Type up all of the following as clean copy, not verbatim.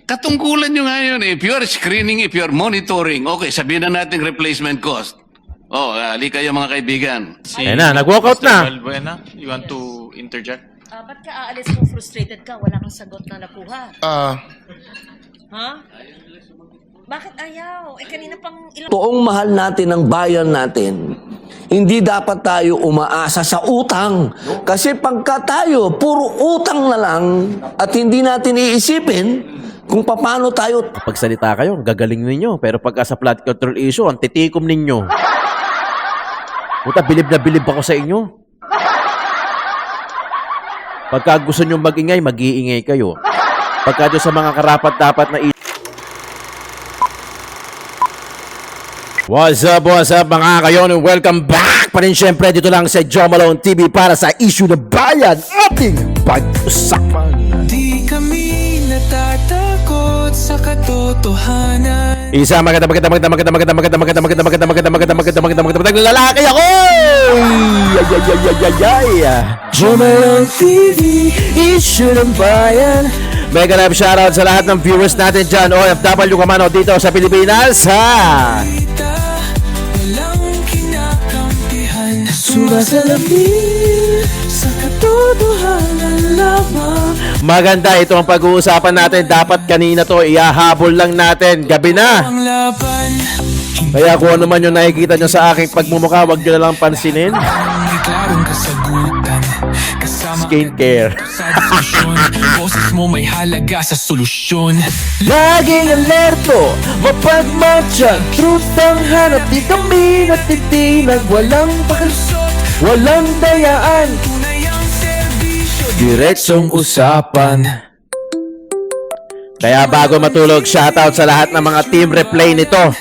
Katungkulan nyo nga yun. If you are screening, if you are monitoring, okay, sabihin na natin replacement cost. Oh, halika kayo mga kaibigan. Ayan na, nag-walkout Mr. na. Balbuena, you want to interject? Ba't ka aalis kung frustrated ka? Wala kang sagot na nakuha. Ha? Bakit ayaw? Kanina pang ilang... Toong mahal natin ang bayan natin, hindi dapat tayo umaasa sa utang. Kasi pagka tayo, puro utang na lang at hindi natin iisipin kung paano tayo... Pagsalita kayo, gagaling ninyo. Pero pagka sa flood control issue, ang titikom ninyo. Puta, bilib na bilib ako sa inyo. Pagka gusto nyo mag-ingay, mag-iingay kayo. Pagka doon sa mga karapat-dapat na issue. What's up mga kayon? Welcome back pa rin syempre dito lang sa Joe Malone TV para sa issue ng bayan ating pag-usapan. Di kami natatakot sa katotohanan. Isa magandang lalaki ako! Joe Malone TV, issue ng bayan. Mega live shoutout sa lahat ng viewers natin dyan, OFW ka man o dito sa Pilipinas, ha? Walang kinakampihan, sumasalamin sa katotohanan lamang. Maganda, ito ang pag-uusapan natin. Dapat kanina to, ihahabol lang natin. Gabi na. Ang laban, Kaya kung ano man yung nakikita nyo sa aking pagmumukha, wag nyo na lang pansinin. may klarong kasagutan. Kasama Skincare. sa diskusyon, boses mo may halaga sa solusyon. Laging alerto, mapagmatsyag, truth ang hanap, di kami natitinag, walang Palusot, walang dayaan, tunay ang serbisyo. diretsong usapan. Kaya bago matulog, shoutout sa lahat ng mga team replay nito.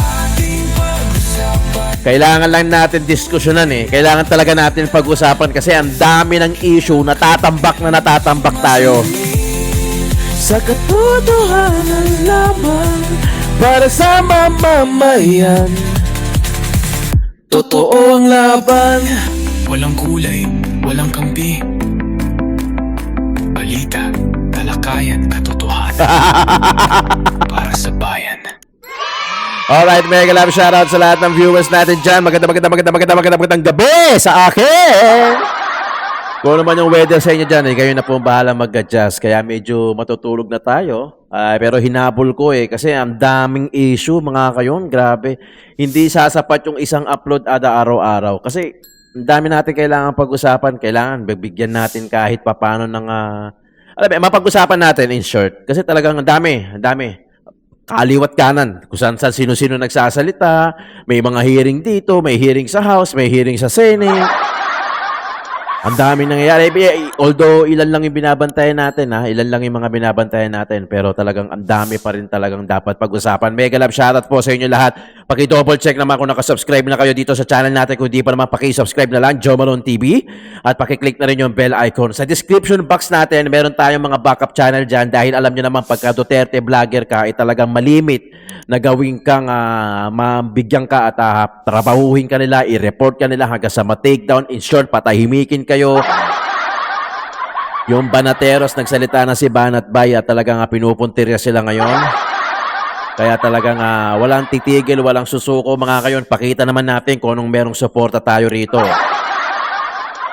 Ating pag-usapan, Kailangan lang natin diskusyonan eh. Kailangan talaga natin pag-usapan kasi ang dami ng issue, natatambak tayo. sa katotohanan lamang. Para sa mamamayan, Totoo ang laban. Walang kulay, walang kampi. Balita, talakayan, katotohanan. Para sa bayan. alright, mega love shoutout sa lahat ng viewers natin dyan. Magandang gabi sa akin. Kung ano man yung weather sa inyo dyan, kayo na po bahala mag-adjust. Kaya medyo matutulog na tayo. Pero hinabol ko kasi ang daming issue mga kayon. Grabe. Hindi sasapat yung isang upload ada araw-araw. Kasi ang dami natin kailangan pag-usapan. Kailangan bibigyan natin kahit papano ng... mapag-usapan natin in short. Kasi talagang ang dami. Kaliwat kanan, kung saan sino-sino nagsasalita, may mga hearing dito, may hearing sa House, may hearing sa Senate. Ang dami nangyayari. Although ilan lang yung binabantayan natin, ilan lang yung mga binabantayan natin, pero talagang ang dami pa rin talagang dapat pag-usapan. Mega love shoutout po sa inyo lahat. Paki-double check naman kung nakasubscribe na kayo dito sa channel natin. Kung di pa naman, paki-subscribe na lang, Joe Malone TV. At paki-click na rin yung bell icon. Sa description box natin, meron tayong mga backup channel dyan dahil alam nyo naman, pagka Duterte vlogger ka, talagang malimit na gawin kang mabigyan ka at trabahuhin ka nila, i-report ka nila hanggang sa ma-takedown. In short, patahimikin kayo. Yung Banateros, nagsalita na si Banat Bay at talagang pinupuntirya sila ngayon. Kaya talagang walang titigil, walang susuko mga kayon. Pakita naman natin kung anong merong suporta tayo rito.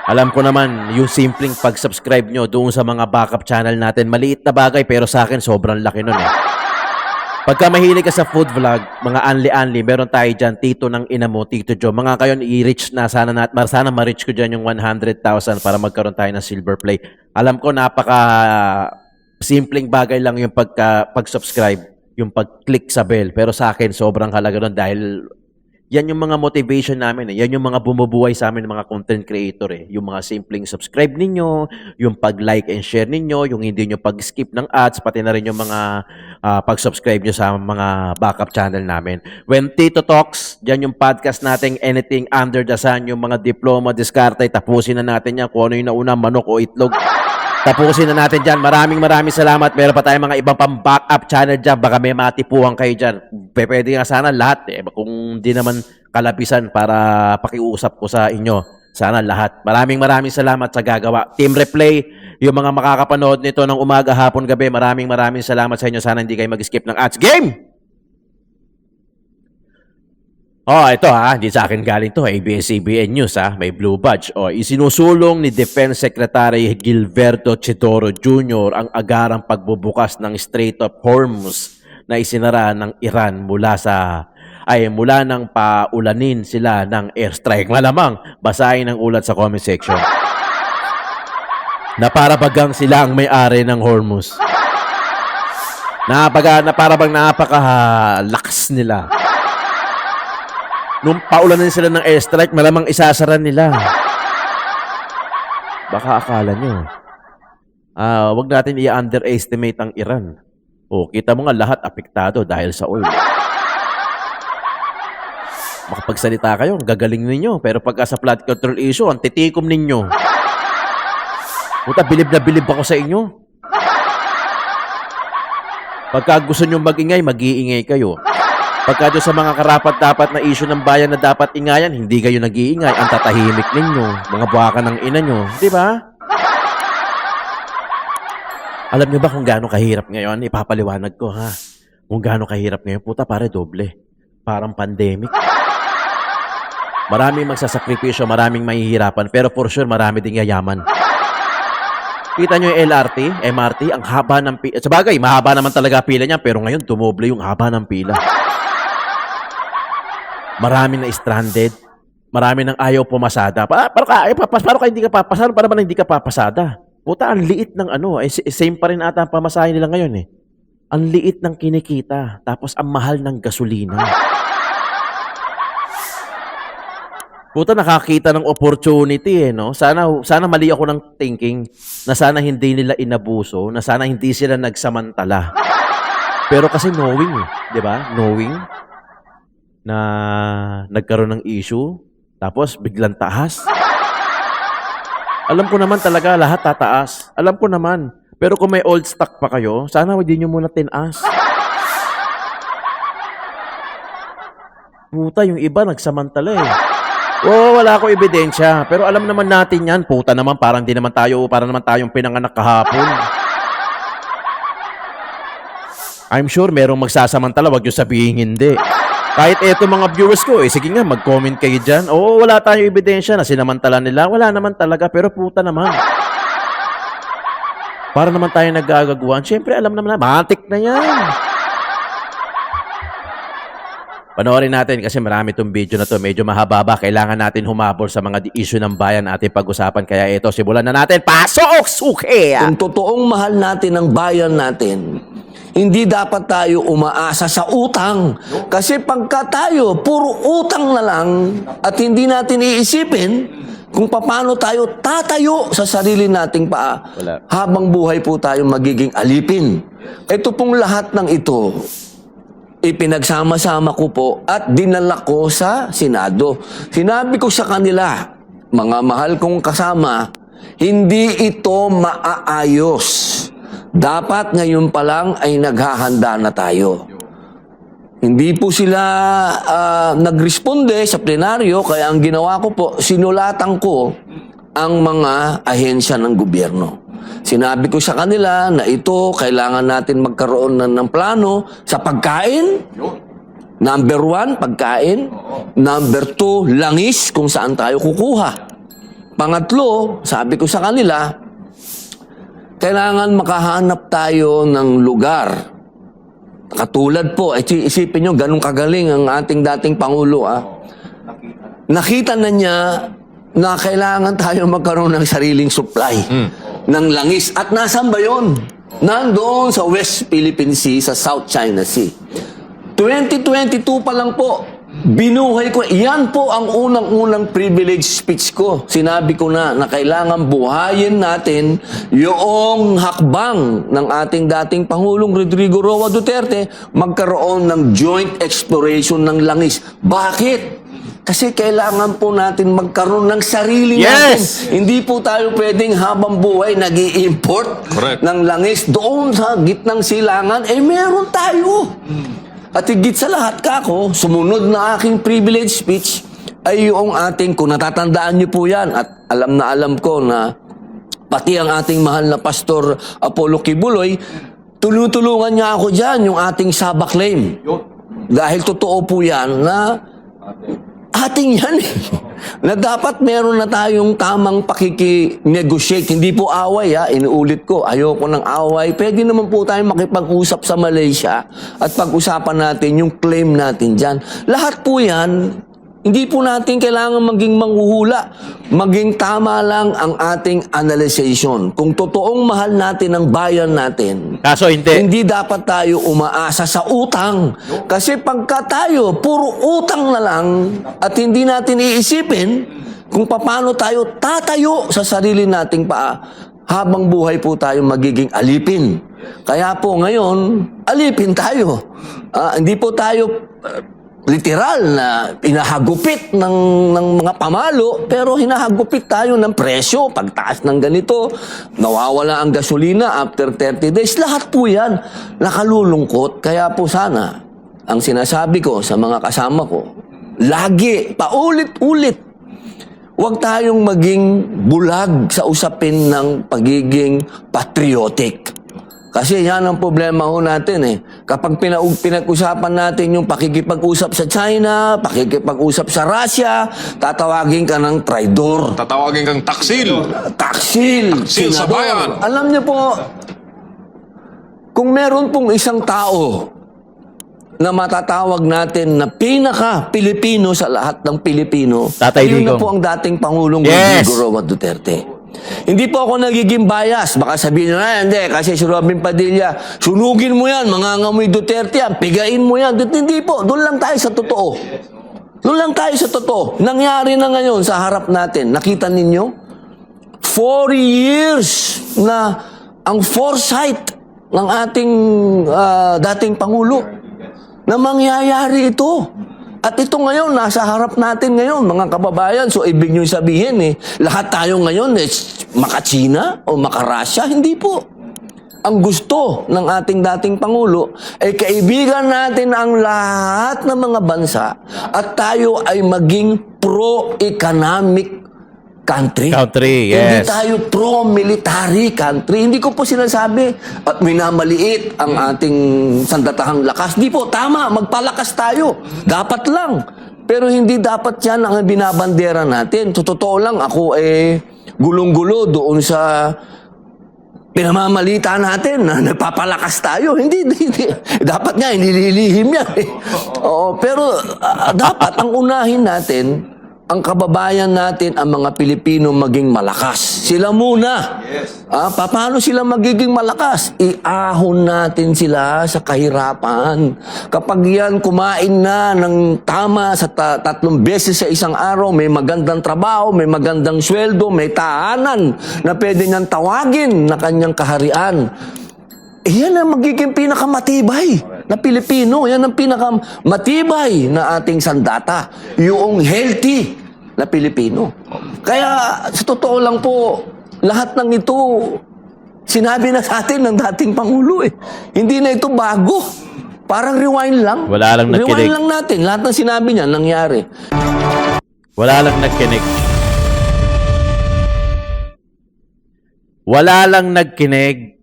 Alam ko naman, yung simpleng pag-subscribe nyo doon sa mga backup channel natin, maliit na bagay pero sa akin sobrang laki nun Pagka mahilig ka sa food vlog, mga anli-anli, meron tayo dyan, Tito ng ina mo, Tito Joe. Mga kayon, i-reach na, sana ma-reach ko dyan yung 100,000 para magkaroon tayo ng silver play. Alam ko, simpleng bagay lang yung pag-subscribe, yung pag-click sa bell. Pero sa akin, sobrang halaga nun dahil yan yung mga motivation namin. Yan yung mga bumubuhay sa amin, mga content creator. Yung mga simpleng subscribe ninyo, yung pag-like and share ninyo, yung hindi nyo pag-skip ng ads, pati na rin yung mga pag-subscribe nyo sa mga backup channel namin. When Tito Talks, yan yung podcast natin, Anything Under the Sun, yung mga diploma, diskarte, tapusin na natin yan. Kung ano yung nauna, manok o itlog. Tapusin na natin dyan. Maraming salamat. Meron pa tayong mga ibang pang-backup channel dyan. Baka may matipuhan kayo dyan. Pwede nga sana lahat. Kung di naman kalapisan para pakiusap ko sa inyo. Sana lahat. Maraming salamat sa gagawa. Team Replay, yung mga makakapanood nito ng umaga, hapon, gabi, maraming salamat sa inyo. Sana hindi kayo mag-skip ng ads. Game! Oh, ito hindi sa akin galing to. ABS-CBN News may blue badge. Isinusulong ni Defense Secretary Gilberto Chidoro Jr. ang agarang pagbubukas ng Strait of Hormuz na isinara ng Iran mula nang paulanin sila ng airstrike. Malamang, basahin ang ulat sa comment section. Na para bagang sila ang may-ari ng Hormuz. Na para bang napakalakas nila. Nung paulanin sila ng airstrike, malamang isasara nila. Baka akala nyo. Wag natin i-underestimate ang Iran. Kita mo nga lahat apektado dahil sa oil. Makapagsalita kayo, ang gagaling ninyo. Pero pagka sa flood control issue, ang titikom ninyo. Bilib na bilib ako sa inyo. Pagka gusto nyo mag-ingay, mag-iingay kayo. Pagka doon sa mga karapat-dapat na issue ng bayan na dapat ingayan, hindi kayo nag-iingay. Ang tatahimik ninyo, mga buwaka ng ina nyo. Di ba? Alam niyo ba kung gaano kahirap ngayon? Ipapaliwanag ko Kung gaano kahirap ngayon, pare doble. Parang pandemic. Maraming magsasakripisyo, maraming mahihirapan, pero for sure marami ding yayaman. Kita nyo yung LRT, MRT, ang haba ng pila. Sabagay, mahaba naman talaga pila niya, pero ngayon dumoble yung haba ng pila. Marami na stranded. Marami nang ayaw pumasada. Paano ka hindi ka papasada? Paano ba hindi ka papasada? Puta, ang liit ng same pa rin ata ang pamasahe nila ngayon Ang liit ng kinikita. Tapos ang mahal ng gasolina. Puta, nakakita ng opportunity no? Sana mali ako ng thinking na sana hindi nila inabuso, na sana hindi sila nagsamantala. Pero kasi knowing di ba? Knowing na nagkaroon ng issue, tapos biglang taas. Alam ko naman talaga lahat tataas. Alam ko naman. Pero kung may old stock pa kayo, sana hindi nyo muna tinaas. Puta, yung iba nagsamantala wala akong ebidensya. Pero alam naman natin yan. Puta naman, para naman tayong pinanganak kahapon. I'm sure merong magsasamantala, wag nyo sabihin hindi. Kahit eto mga viewers ko, sige nga, mag-comment kayo dyan. Wala tayong ebidensya na sinamantala nila. Wala naman talaga, pero puta naman. Para naman tayo naggagaguhan. Siyempre, alam naman na, matik na yan. Panoorin natin kasi marami itong video na to. Medyo mahaba. Kailangan natin humabol sa mga issue ng bayan ating pag-usapan. Kaya ito, simulan na natin. Pasok! Suke! Kung totoong mahal natin ang bayan natin, hindi dapat tayo umaasa sa utang. Kasi pagka tayo, puro utang na lang at hindi natin iisipin kung paano tayo tatayo sa sarili nating paa. Habang buhay po tayo magiging alipin. Ito pong lahat ng ito, ipinagsama-sama ko po at dinala ko sa Senado. Sinabi ko sa kanila, mga mahal kong kasama, hindi ito maaayos. Dapat ngayon pa lang ay naghahanda na tayo. Hindi po sila nagresponde sa plenaryo, kaya ang ginawa ko po, sinulatan ko ang mga ahensya ng gobyerno. Sinabi ko sa kanila na ito, kailangan natin magkaroon ng plano sa pagkain. Number 1, pagkain. Number 2, langis, kung saan tayo kukuha. Pangatlo, sabi ko sa kanila, kailangan makahanap tayo ng lugar. Katulad po, isipin nyo, ganun kagaling ang ating dating Pangulo. Nakita na niya na kailangan tayo magkaroon ng sariling supply ng langis. At nasan ba yun? Nandoon sa West Philippine Sea, sa South China Sea. 2022 pa lang po, binuhay ko. Yan po ang unang-unang privilege speech ko. Sinabi ko na kailangan buhayin natin yung hakbang ng ating dating Pangulong Rodrigo Roa Duterte magkaroon ng joint exploration ng langis. Bakit? Kasi kailangan po natin magkaroon ng sarili natin. Hindi po tayo pwedeng habang buhay nag-i-import ng langis doon sa gitnang silangan. Meron tayo. At higit sa lahat sumunod na aking privilege speech ay yung ating, kung natatandaan niyo po yan, at alam na alam ko na pati ang ating mahal na Pastor Apollo Kibuloy, tulungan niya ako dyan, yung ating Saba claim. Dahil totoo po yan na ating yan eh. Na dapat meron na tayong tamang pakiki-negotiate. Hindi po away ha, inuulit ko, ayoko ng away. Pwede naman po tayong makipag-usap sa Malaysia at pag-usapan natin yung claim natin dyan. Lahat po yan, hindi po natin kailangan maging manghuhula. Maging tama lang ang ating analyzation. Kung totoong mahal natin ang bayan natin, Kaso hindi. hindi dapat tayo umaasa sa utang. Kasi pagka tayo, puro utang na lang at hindi natin iisipin kung paano tayo tatayo sa sarili nating paa, habang buhay po tayo magiging alipin. Kaya po ngayon, alipin tayo. Hindi po tayo literal na hinahagupit ng mga pamalo, pero hinahagupit tayo ng presyo, pagtaas ng ganito, nawawala ang gasolina after 30 days, lahat po yan nakalulungkot. Kaya po sana, ang sinasabi ko sa mga kasama ko, lagi, paulit-ulit, huwag tayong maging bulag sa usapin ng pagiging patriotic. Kasi yan ang problema ho natin eh. Kapag pinag-usapan natin yung pakikipag-usap sa China, pakikipag-usap sa Russia, tatawagin ka ng traidor. Tatawagin kang taksil. Taksil sa senador. bayan. Alam niyo po, kung meron pong isang tao na matatawag natin na pinaka-Pilipino sa lahat ng Pilipino, Tatay ayun na Digong. po ang dating Pangulong Yes. Rodrigo Roa Duterte. Hindi po ako nagiging bias. Baka sabihin nyo, hindi, kasi si Robin Padilla, sunugin mo yan, mangangamoy Duterte yan, pigain mo yan. Hindi po, doon lang tayo sa totoo. Doon lang tayo sa totoo. Nangyari na ngayon sa harap natin. Nakita ninyo? 4 years na ang foresight ng ating dating Pangulo na mangyayari ito. At ito ngayon, nasa harap natin ngayon, mga kababayan. So, ibig nyo sabihin lahat tayo ngayon maka-China o maka-Russia? Hindi po. Ang gusto ng ating dating Pangulo ay kaibigan natin ang lahat ng mga bansa at tayo ay maging pro-economic country. Hindi Yes. tayo pro-military country. Hindi ko po sinasabi at minamaliit ang ating sandatahang lakas. Di po, tama, magpalakas tayo. Dapat lang. Pero hindi dapat yan ang binabandera natin. Totoo lang, ako gulong-gulo doon sa pinamamalita natin na nagpapalakas tayo. Hindi. Dapat nga, nililihim yan. Oo, pero dapat ang unahin natin, ang kababayan natin, ang mga Pilipino maging malakas. Sila muna. Yes. Paano sila magiging malakas? Iahon natin sila sa kahirapan. Kapag yan kumain na ng tama sa 3 beses sa isang araw, may magandang trabaho, may magandang sweldo, may tahanan na pwede niyang tawagin na kanyang kaharian. Yan ang magiging pinakamatibay na Pilipino. Yan ang pinakamatibay na ating sandata. Yung healthy na Pilipino. Kaya sa totoo lang po, lahat ng ito, sinabi na sa atin ng dating Pangulo . Hindi na ito bago. Parang rewind lang. Wala lang nakinig. Rewind lang natin. Lahat ng sinabi niya, nangyari. Wala lang nagkinig. Wala lang nagkinig.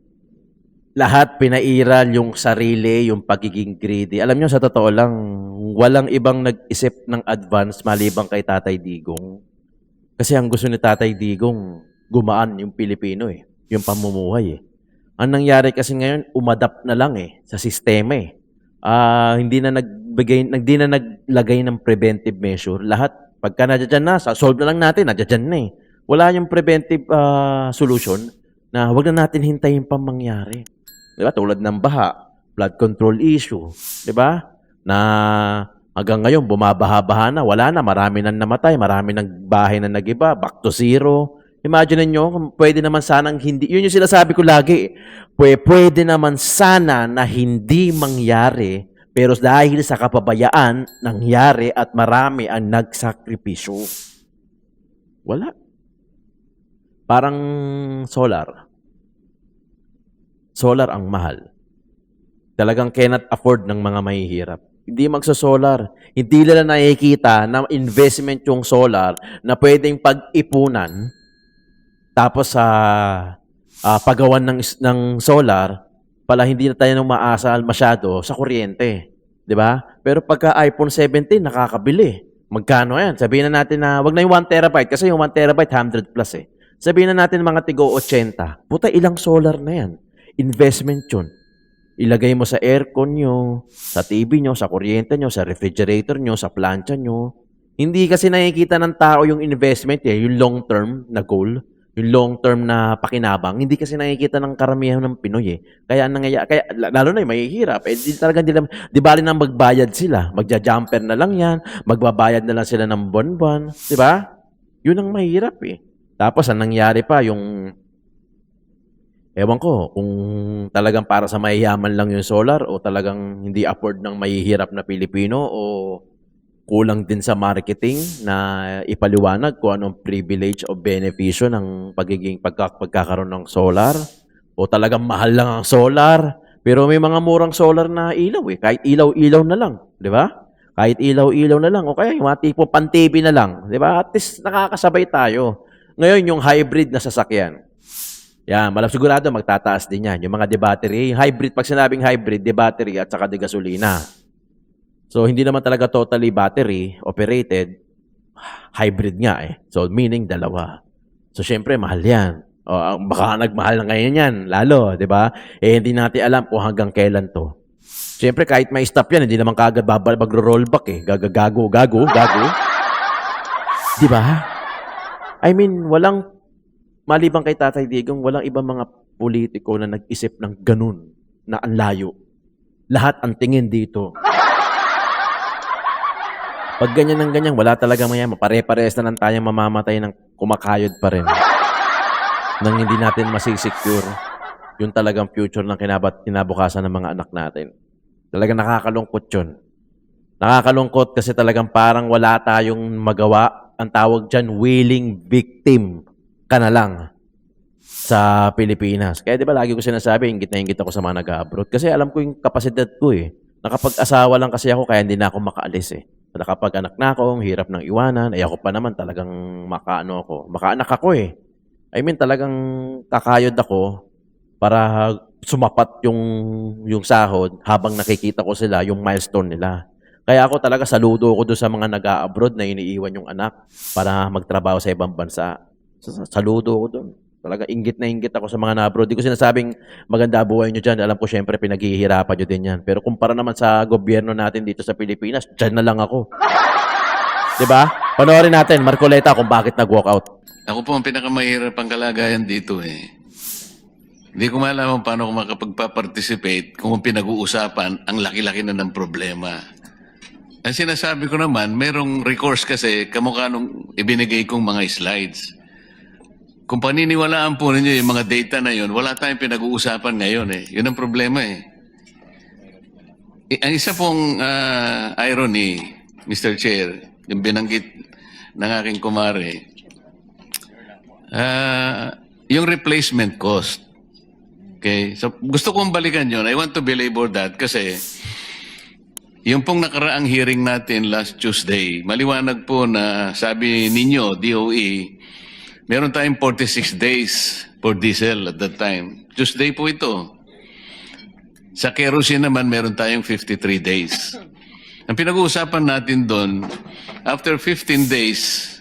Lahat pinairal yung sarili, yung pagiging greedy. Alam nyo, sa totoo lang, walang ibang nag-isip ng advance malibang kay Tatay Digong. Kasi ang gusto ni Tatay Digong, gumaan yung Pilipino yung pamumuhay Ang nangyari kasi ngayon, umadapt na lang sa sistema hindi na naglagay ng preventive measure. Lahat, pagka nadyan na, solve na lang natin, nadyan na Wala yung preventive solution na wag na natin hintayin pa mangyari. Diba? Tulad ng baha, flood control issue, diba? Na hanggang ngayon, bumabaha-baha na, wala na, marami nang namatay, marami nang bahay na nagiba, back to zero. Imagine niyo, pwede naman sanang hindi, yun yung sinasabi ko lagi, pwede naman sana na hindi mangyari, pero dahil sa kapabayaan, nangyari at marami ang nagsakripisyo. Wala. Parang solar. Solar ang mahal. Talagang cannot afford ng mga mahihirap. hindi magso-solar. Hindi nila nakikita na investment yung solar na pwedeng pag-ipunan tapos sa paggawan ng solar, pala hindi na tayo nang maasa masyado sa kuryente. 'Di ba? Pero pagka iPhone 17, nakakabili. Magkano yan? Sabihin na natin na, wag na yung 1 terabyte kasi yung 1 terabyte, 100 plus eh. Sabihin na natin mga tigo 80. Puta, ilang solar na yan. Investment yun. Ilagay mo sa aircon nyo, sa TV nyo, sa kuryente nyo, sa refrigerator nyo, sa plancha nyo. Hindi kasi nakikita ng tao yung investment eh, yung long term na goal, yung long term na pakinabang. Hindi kasi nakikita ng karamihan ng Pinoy eh. Kaya lalo na yung mahihirap. Eh, di bali na magbayad sila. Magja-jumper na lang yan. Magbabayad na lang sila ng buwan-buwan. Di ba? Yun ang mahirap eh. Tapos, ang nangyari pa, yung ewan ko, kung talagang para sa mayayaman lang yung solar o talagang hindi afford ng mahihirap na Pilipino o kulang din sa marketing na ipaliwanag kung anong privilege o benepisyo ng pagkakaroon ng solar o talagang mahal lang ang solar. Pero may mga murang solar na ilaw eh. Kahit ilaw-ilaw na lang. Di ba? Kahit ilaw-ilaw na lang. O kaya yung mga tipo pan-TV na lang. Di ba? At least nakakasabay tayo. Ngayon, yung hybrid na sasakyan. Yan, sigurado magtataas din yan. Yung mga de-battery, hybrid, pag sinabing hybrid, de-battery at saka de-gasolina. So, hindi naman talaga totally battery operated, hybrid nga eh. So, meaning dalawa. So, syempre, mahal yan. O, baka nagmahal na ngayon yan, lalo, di ba? Eh, hindi natin alam kung hanggang kailan to. Syempre, kahit may stop yan, hindi naman kagad magro-rollback eh. Gago. Di ba? I mean, maliban kay Tatay Digong, walang ibang mga politiko na nag-isip ng ganun na ang layo. Lahat ang tingin dito. Pag ganyan ng ganyan, wala talaga mayaman. Pare-pares na lang tayong mamamatay ng kumakayod pa rin. Nang hindi natin masisecure yung talagang future ng kinabukasan ng mga anak natin. Talagang nakakalungkot yun. Nakakalungkot kasi talagang parang wala tayong magawa. Ang tawag dyan, willing victim ka na lang sa Pilipinas. Kaya di ba lagi ko sinasabi, ingit na ingit ako sa mga nag-abroad. Kasi alam ko yung kapasidad ko eh. Nakapag-asawa lang kasi ako kaya hindi na ako makaalis eh. Nakapag-anak na ako, hirap ng iwanan. Ako pa naman talagang makaanak ako eh. I mean talagang kakayod ako para sumapat yung sahod habang nakikita ko sila, yung milestone nila. Kaya ako talaga saludo ko doon sa mga nag-abroad na iniiwan yung anak para magtrabaho sa ibang bansa. Saludo ko doon. Talaga inggit na inggit ako sa mga na-abroad. Di ko sinasabing maganda buhay nyo dyan. Alam ko syempre pinaghihirapan nyo din yan. Pero kumpara naman sa gobyerno natin dito sa Pilipinas, dyan na lang ako. Diba? Panoorin natin, Marcoleta, kung bakit nag-walk out. Ako po ang pinakamahirap ang kalagayan dito eh. Hindi ko malaman paano ko makapagpa-participate kung pinag-uusapan ang laki-laki na ng problema. Ang sinasabi ko naman, merong recourse kasi kamukha nung ibinigay kong mga slides. Kung paniniwalaan po ninyo yung mga data na yun, wala tayong pinag-uusapan ngayon eh. Yun ang problema eh. Ang isa pong irony, Mr. Chair, yung binanggit ng aking kumare, yung replacement cost. Okay? So, gusto kong balikan yun. I want to belabor that kasi yung pong nakaraang hearing natin last Tuesday, maliwanag po na sabi ninyo, DOE, meron tayong 46 days for diesel at that time. Tuesday po ito. Sa kerosene naman, meron tayong 53 days. Ang pinag-uusapan natin doon, after 15 days,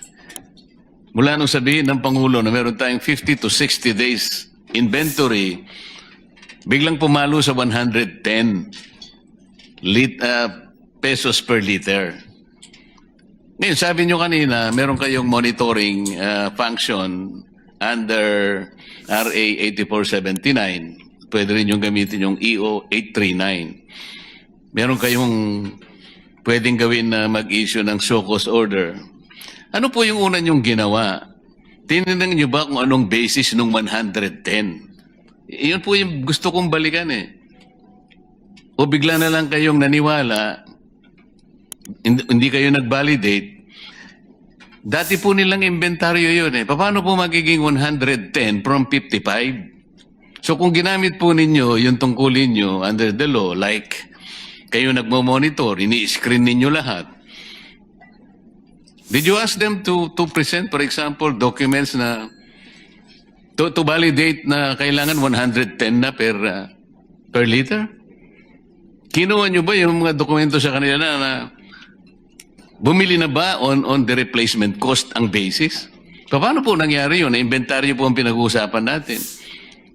mula nung sabihin ng Pangulo na meron tayong 50 to 60 days inventory, biglang pumalo sa 110 pesos per liter. Ngayon, sabi nyo kanina, meron kayong monitoring function under RA 8479. Pwede rin yung gamitin yung EO 839. Meron kayong pwedeng gawin na mag-issue ng show cause order. Ano po yung una nyong ginawa? Tinignan nyo ba kung anong basis nung 110? Iyon po yung gusto kong balikan eh. O bigla na lang kayong naniwala, hindi kayo nag-validate. Dati po nilang inventaryo yun eh. Paano po magiging 110 from 55? So kung ginamit po ninyo yung tungkulin nyo under the law, like kayo nagmo-monitor, ini-screen ninyo lahat. Did you ask them to present, for example, documents na to validate na kailangan 110 na per liter? Kinuha nyo ba yung mga dokumento sa kanila na bumili na ba on the replacement cost ang basis? Paano po nangyari yun? Na-inventaryo po ang pinag-uusapan natin.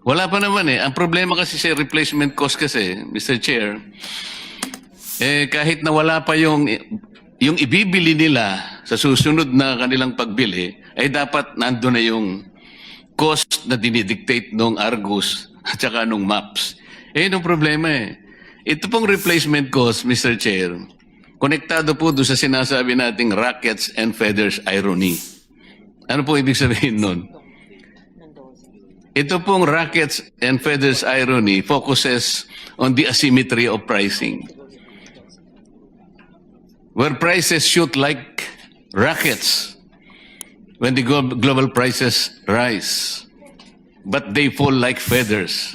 Wala pa naman eh. Ang problema kasi sa replacement cost kasi, Mr. Chair, kahit na wala pa yung ibibili nila sa susunod na kanilang pagbili, ay dapat nando na yung cost na dinidictate nung Argus at saka nung MAPS. Yun ang problema eh. Ito pong replacement cost, Mr. Chair, konektado po doon sa sinasabi nating rackets and feathers irony. Ano po ibig sabihin nun? Ito pong rackets and feathers irony focuses on the asymmetry of pricing. Where prices shoot like rockets when the global prices rise, but they fall like feathers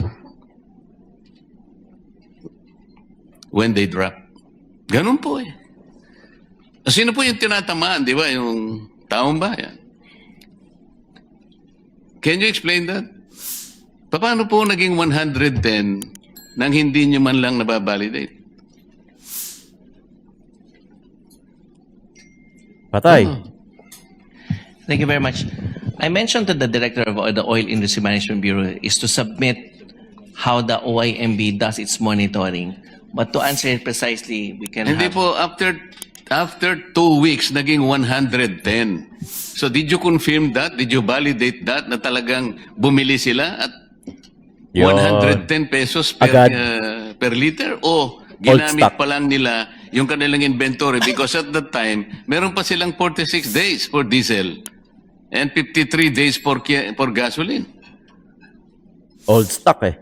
when they drop. Ganun po eh. Sino po yung tinatamaan, di ba? Yung taong bayan. Can you explain that? Paano po naging 110 nang hindi nyo man lang nababalidate? Patay. Thank you very much. I mentioned to the director of the Oil Industry Management Bureau is to submit how the OIMB does its monitoring. But to answer it precisely, we can Hindi have... po, after 2 weeks, naging 110. So did you confirm that? Did you validate that na talagang bumili sila at Yun. 110 pesos per, Agad. Per liter? O Old ginamit stock. pa lang nila yung kanilang inventory because at that time, meron pa silang 46 days for diesel and 53 days for gasoline. Old stock eh.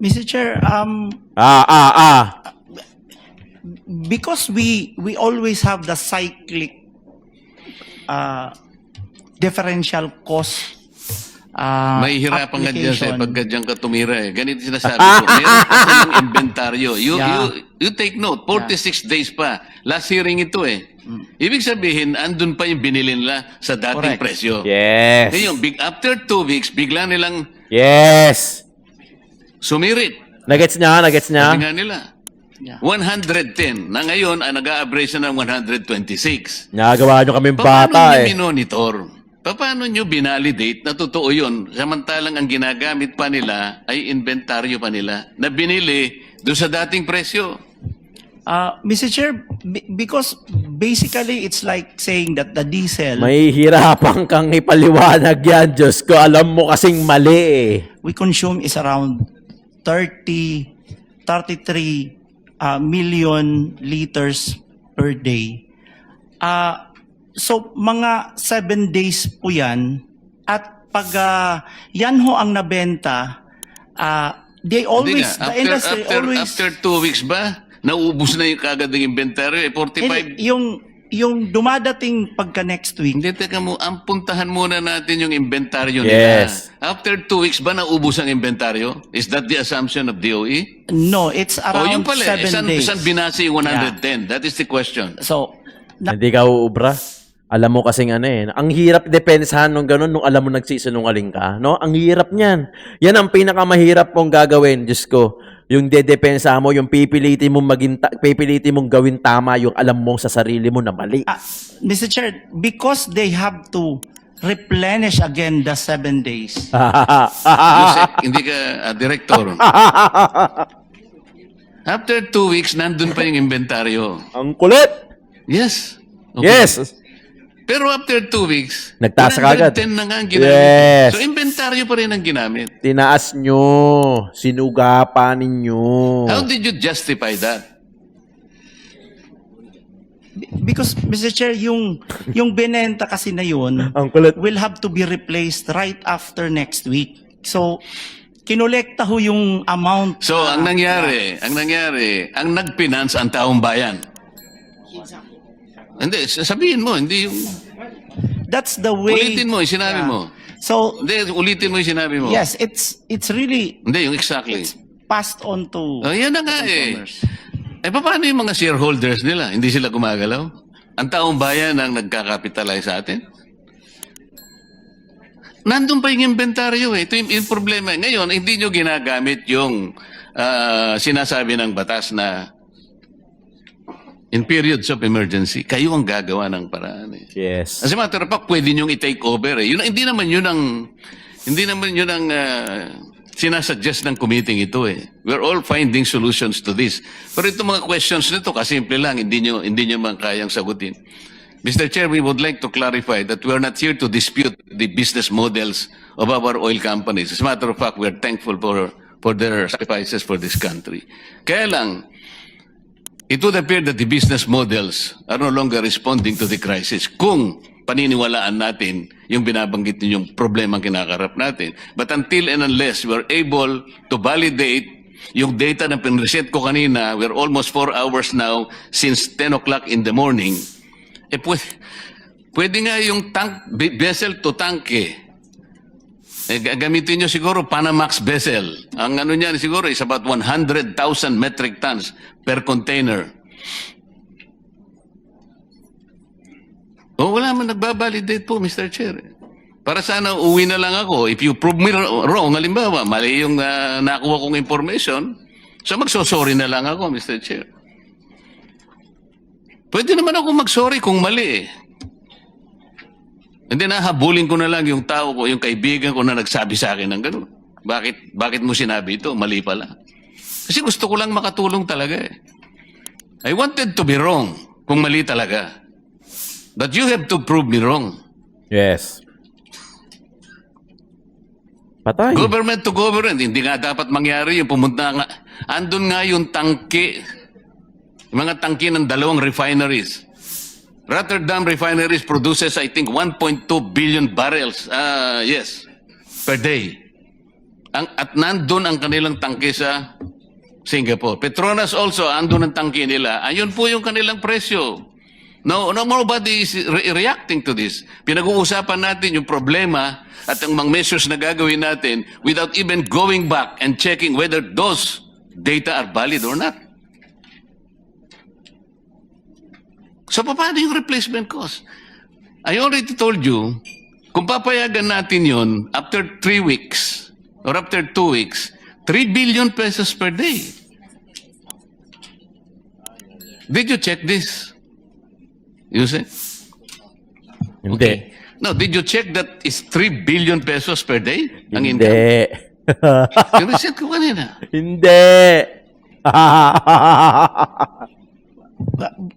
Mr. Chair, because we always have the cyclic differential cost May hirapan ka dyan sa application. pagka dyan ka tumira eh. Ganito sinasabi ko. Meron pa silang inventaryo. You take note, 46 days pa. Last hearing ito eh. Ibig sabihin, andun pa yung binili nila sa dating Correct. presyo. Yes. Ngayon, after 2 weeks, bigla nilang Yes. sumirit. Nagets niya. Sabi nga nila. Yeah. 110 na ngayon ay nag-a-average na ng 126. Nagawa nyo kaming Paano bata nyo eh. minonitor? Paano nyo binalidate na totoo yun? Samantalang ang ginagamit pa nila ay inventaryo pa nila na binili doon sa dating presyo. Mr. Chair, because basically it's like saying that the diesel May hirapan kang ipaliwanag yan, Diyos ko. Alam mo kasing mali eh. we consume is around 33 million liters per day. So, mga 7 days po yan. At pag yan ho ang nabenta, they always, Hindi nga. the industry always... After 2 weeks ba, naubos na yung kagad ng inventaryo? 45. Yung dumadating pagka next week, Hindi, teka mo, ang puntahan muna natin yung inventaryo nila. Yes. After 2 weeks ba naubos ang inventaryo? Is that the assumption of DOE? no, it's Yung around pala, 7 days. saan binasi yung 110? That is the question. So, Hindi ka uubra. Alam mo kasing ano eh. Ang hirap depensahan nung ganun nung alam mo nagsisinungaling ka. No? Ang hirap niyan. Yan ang pinakamahirap mong gagawin, Diyos ko. Yung dedepensa mo, yung pipilitin mong gawin tama yung alam mo sa sarili mo na mali. Mr. Chair, because they have to replenish again the 7 days. Hindi ka director. After 2 weeks, nandun pa yung inventaryo. Ang kulit! Yes. Yes! Pero after 2 weeks, Nagtaas ka agad. 110 na nga ang ginamit. Yes. So, inventaryo pa rin ang ginamit. Tinaas nyo. Sinugapan ninyo. How did you justify that? Because, Mr. Chair, yung binenta kasi na yun Ang kulit. will have to be replaced right after next week. So, kinolekta ho yung amount. So, ang nangyari, ang nag-finance ang taong bayan. Hindi, sabihin mo, hindi yung... That's the way. Ulitin mo, yung sinabi mo. So, Hindi, ulitin mo yung sinabi mo. yes, it's really Hindi, yung exactly. passed on to Oh, yan na nga eh. consumers. Paano yung mga shareholders nila? Hindi sila gumagalaw? Ang taong bayan ang nagkakapitalize sa atin? Nandun pa yung inventaryo eh. Ito yung problema. Ngayon, hindi nyo ginagamit yung sinasabi ng batas na in periods of emergency, kayo ang gagawa ng paraan eh. Yes. As a matter of fact, pwede nyo i-take over eh. Hindi naman yun ang sinasuggest ng committee ito eh. We're all finding solutions to this. Pero itong mga questions nito, kasimple lang, hindi nyo man kayang sagutin. Mr. Chair, we would like to clarify that we are not here to dispute the business models of our oil companies. As a matter of fact, we are thankful for their sacrifices for this country. Kaya lang, it would appear that the business models are no longer responding to the crisis kung paniniwalaan natin yung binabanggit ninyong problema ang kinakarap natin. But until and unless we're able to validate yung data na pinreset ko kanina, we're almost 4 hours now since 10 o'clock in the morning, pwede nga yung vessel to tank gamitin nyo siguro Panamax vessel. Ang ano niyan siguro is about 100,000 metric tons per container. Wala man nagbabalidate po, Mr. Chair. Para sana uwi na lang ako. If you prove me wrong, halimbawa, mali yung nakuha kong information, so magsosorry na lang ako, Mr. Chair. Pwede naman ako magsorry kung mali eh. Hindi na, habulin ko na lang yung tao ko, yung kaibigan ko na nagsabi sa akin ng gano'n. Bakit mo sinabi ito? Mali pala. Kasi gusto ko lang makatulong talaga eh. I wanted to be wrong kung mali talaga. But you have to prove me wrong. Yes. Patay. Government to government, hindi nga dapat mangyari yung pumunta nga. Andun nga yung tangke, yung mga tangke ng 2 refineries. Rotterdam refineries produces, I think, 1.2 billion barrels, yes, per day. At nandun ang kanilang tangke sa Singapore. Petronas also, andun ang tangke nila. Ayun po yung kanilang presyo. No, nobody is reacting to this. Pinag-uusapan natin yung problema at ang mga measures na gagawin natin without even going back and checking whether those data are valid or not. So, paano yung replacement cost? I already told you, kung papayagan natin yun, after 3 weeks or after 2 weeks, 3 billion pesos per day. Did you check this? You say? Hindi. No, did you check that it's 3 billion pesos per day? Ang Hindi. income? Yung reset ko kanina. Hindi.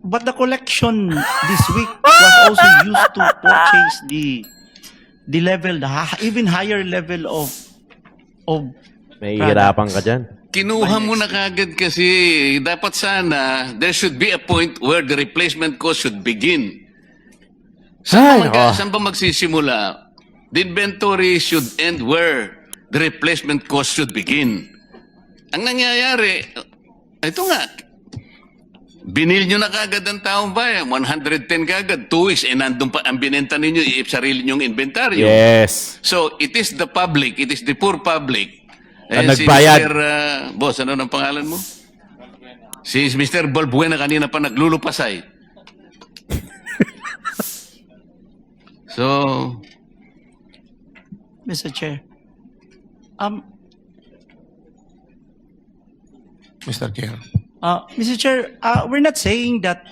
But the collection this week was also used to purchase the level, even higher level of May hirapan ka dyan. Kinuha mo na kagad kasi dapat sana there should be a point where the replacement cost should begin. Ay, Saan ba magsisimula? The inventory should end where the replacement cost should begin. Ang nangyayari, ito nga, binil nyo na kagad ang taong bayan, 110 kagad, 2 weeks, nandun pa ang binenta ninyo, sarili nyong inventaryo. Yes. So, it is the public, it is the poor public. Ang Si nagbayad. Mr. Boss, ano ang pangalan mo? Si Mr. Balbuena kanina pa naglulupasay. So, Mr. Chair. Mr. Chair. Mr. Chair, we're not saying that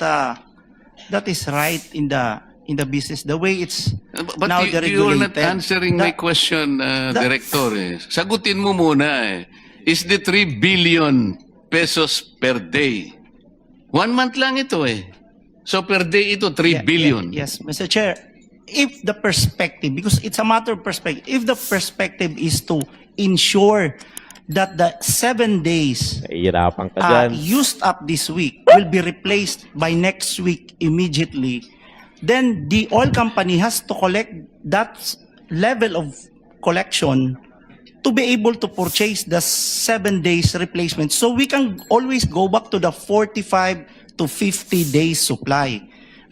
that is right in the business the way it's but now you deregulated. are not answering my question, Director. Sagutin mo muna eh. Is the 3 billion pesos per day? 1 month lang ito eh. So per day ito 3 billion. Yes, Mr. Chair. If the perspective, because it's a matter of perspective, if the perspective is to ensure that the 7 days May hirapan ka dyan. used up this week will be replaced by next week immediately, then the oil company has to collect that level of collection to be able to purchase the 7 days replacement. So we can always go back to the 45 to 50 days supply.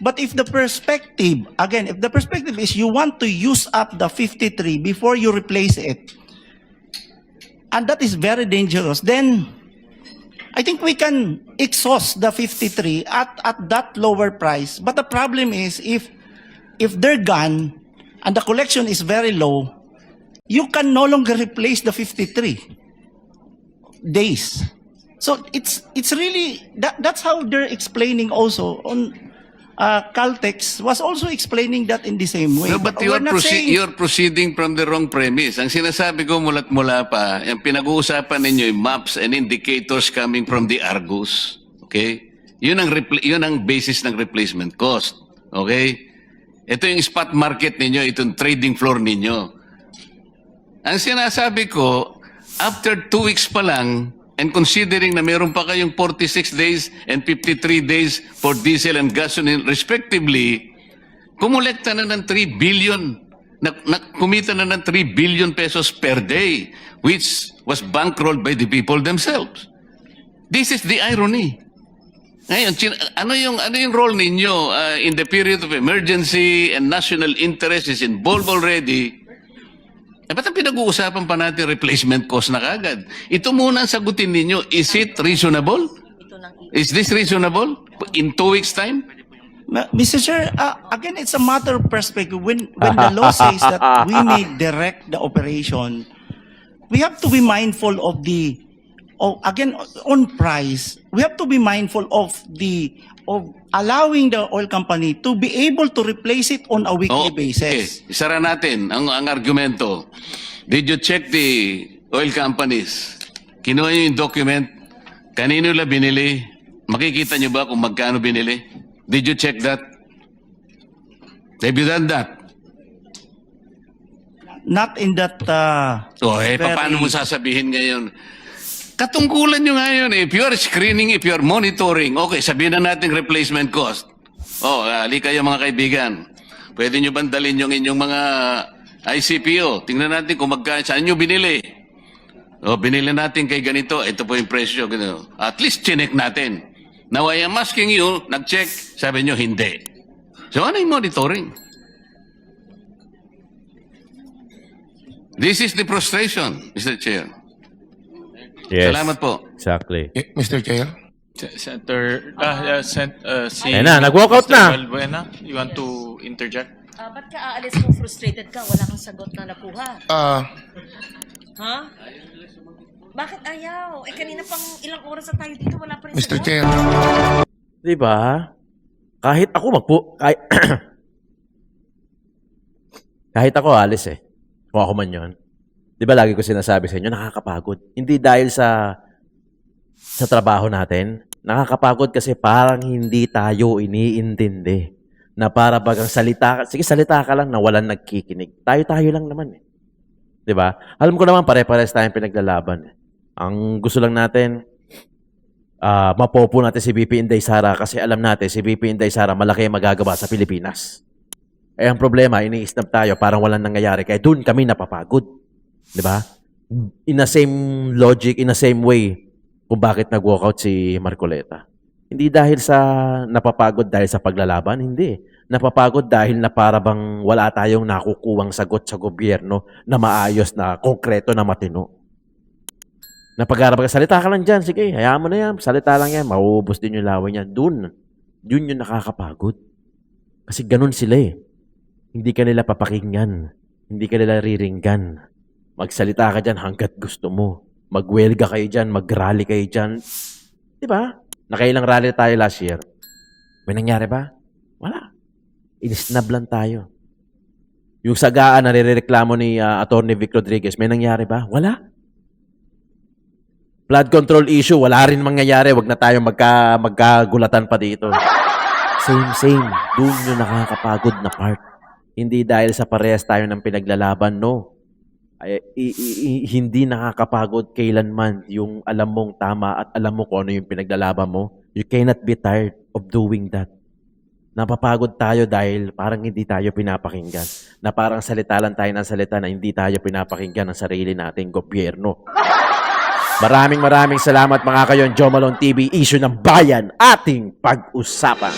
But if the perspective, again, if the perspective is you want to use up the 53 before you replace it, and that is very dangerous, then I think we can exhaust the 53 at that lower price. But the problem is if they're gone and the collection is very low, you can no longer replace the 53 days. So it's really that's how they're explaining also on Caltex was also explaining that in the same way. No, but we're not saying- you're proceeding from the wrong premise. Ang sinasabi ko mula't mula pa, yung pinag-uusapan ninyo yung maps and indicators coming from the Argus. Okay? Yun ang basis ng replacement cost. Okay? Ito yung spot market ninyo, itong trading floor ninyo. Ang sinasabi ko, after 2 weeks pa lang, and considering na meron pa kayong 46 days and 53 days for diesel and gasoline respectively, kumulekta na ng 3 billion, kumita na ng 3 billion pesos per day, which was bankrolled by the people themselves. This is the irony. Ngayon, ano yung role ninyo in the period of emergency and national interest is involved already? Ba't ang pinag-uusapan pa natin replacement cost na kagad? Ito muna ang sagutin ninyo. Is it reasonable? Is this reasonable? In 2 weeks' time? Mr. Chair, again, it's a matter of perspective. When the law says that we may direct the operation, we have to be mindful of again, on price, we have to be mindful of allowing the oil company to be able to replace it on a weekly basis. Okay. Isara natin ang argumento. Did you check the oil companies? Kinuha nyo yung document? Kanino la binili? Makikita nyo ba kung magkano binili? Did you check that? Have you done that? Not in that Paano mo sasabihin ngayon? Katungkulan nyo ngayon eh. If you are screening, if you are monitoring, okay, sabihin na natin replacement cost. Ali kayo mga kaibigan. Pwede nyo bandalin yung inyong mga ICPO. Tingnan natin kung saan nyo binili. Binili natin kay ganito. Ito po yung presyo. Ganito. At least chinek natin. Now I am asking you, nag-check, sabi nyo hindi. So ano yung monitoring? This is the frustration, Mr. Chair. Yes. Salamat po. Exactly. Mr. Chair? Senator, si Ayun na, nag-walkout Mr. na. Balbuena, you want to interject? Ba't ka aalis kung frustrated ka? Wala kang sagot na nakuha. Ha? Bakit ayaw? Kanina pang ilang oras na tayo dito, wala pa rin Mr. sagot. Chair? Di ba? Kahit ako kahit ako alis eh. Kung ako man yun. Di ba lagi ko sinasabi sa inyo, nakakapagod. Hindi dahil sa trabaho natin. Nakakapagod kasi parang hindi tayo iniintindi. Na para bagang salita ka lang na walang nagkikinig. Tayo lang naman eh. Di ba? Alam ko naman pare-pares tayong pinaglalaban eh. Ang gusto lang natin, mapopo natin si BP Inday Sara kasi alam natin si BP Inday Sara malaki ang magagawa sa Pilipinas. Ang problema, ini-snap tayo, parang walang nangyayari. Kaya doon kami napapagod. Di ba? In the same logic, in the same way, kung bakit nag-walkout si Marcoleta. Hindi dahil sa napapagod dahil sa paglalaban, hindi. Napapagod dahil na para bang wala tayong nakukuwang sagot sa gobyerno na maayos, na konkreto, na matino. Salita ka lang dyan, sige, hayaan mo na yan, salita lang yan, mauubos din yung laway niya. Doon yung nakakapagod. Kasi ganun sila eh. Hindi ka nila papakinggan. Hindi ka nila riringgan. Magsalita ka dyan hanggat gusto mo. Magwelga kayo dyan, mag-rally kayo dyan. Diba? Nakailang rally tayo last year. May nangyari ba? Wala. Inisnab lang tayo. Yung sagaan na nirereklamo ni Atty. Vic Rodriguez, may nangyari ba? Wala. Flood control issue, wala rin mangyayari. Wag na tayo magkagulatan pa dito. Same. Doon yung nakakapagod na part. Hindi dahil sa parehas tayo ng pinaglalaban, no. Hindi nakakapagod kailanman yung alam mong tama at alam mo kung ano yung pinaglalaban mo. You cannot be tired of doing that. Napapagod tayo dahil parang hindi tayo pinapakinggan. Na parang salita lang tayo ng salita na hindi tayo pinapakinggan ng sarili nating gobyerno. Maraming salamat mga kayon. Joe Malone TV, issue ng bayan, ating pag-usapan.